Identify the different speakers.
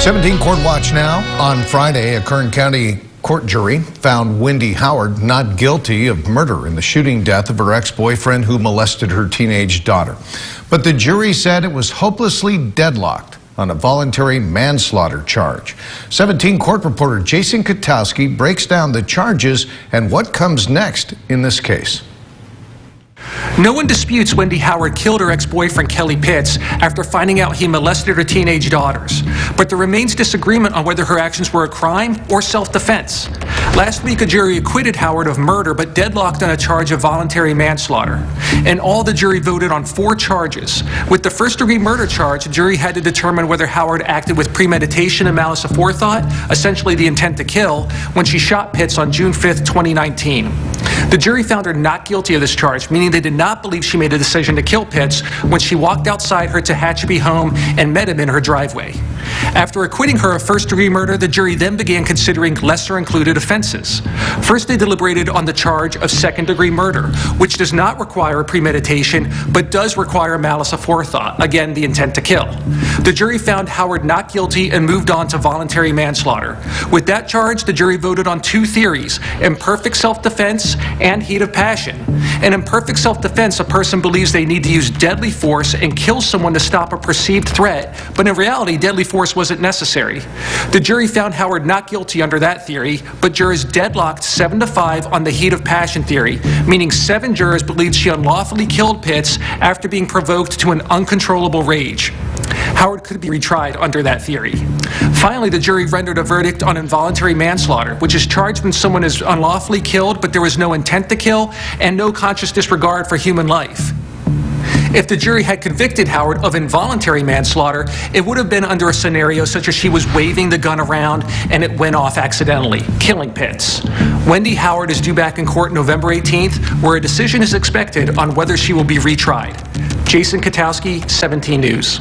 Speaker 1: 17 Court Watch now. On Friday, a Kern County court jury found Wendy Howard not guilty of murder in the shooting death of her ex-boyfriend who molested her teenage daughter. But the jury said it was hopelessly deadlocked on a voluntary manslaughter charge. 17 Court reporter Jason Katowski breaks down the charges and what comes next in this case.
Speaker 2: No one disputes Wendy Howard killed her ex-boyfriend Kelly Pitts after finding out he molested her teenage daughters. But there remains disagreement on whether her actions were a crime or self-defense. Last week, a jury acquitted Howard of murder but deadlocked on a charge of voluntary manslaughter. In all, the jury voted on 4 charges. With the first-degree murder charge, the jury had to determine whether Howard acted with premeditation and malice aforethought, essentially the intent to kill, when she shot Pitts on June 5th, 2019. The jury found her not guilty of this charge, meaning they did not believe she made a decision to kill Pitts when she walked outside her Tehachapi home and met him in her driveway. After acquitting her of first-degree murder, the jury then began considering lesser-included offenses. First, they deliberated on the charge of second-degree murder, which does not require premeditation, but does require malice aforethought, again, the intent to kill. The jury found Howard not guilty and moved on to voluntary manslaughter. With that charge, the jury voted on 2 theories: imperfect self-defense and heat of passion. In imperfect self-defense, a person believes they need to use deadly force and kill someone to stop a perceived threat, but in reality, deadly force wasn't necessary. The jury found Howard not guilty under that theory, but jurors deadlocked 7-5 on the heat of passion theory, meaning 7 jurors believed she unlawfully killed Pitts after being provoked to an uncontrollable rage. Howard could be retried under that theory. Finally, the jury rendered a verdict on involuntary manslaughter, which is charged when someone is unlawfully killed, but there was no intent to kill and no conscious disregard for human life. If the jury had convicted Howard of involuntary manslaughter, it would have been under a scenario such as she was waving the gun around and it went off accidentally, killing Pitts. Wendy Howard is due back in court November 18th, where a decision is expected on whether she will be retried. Jason Katowski, 17 News.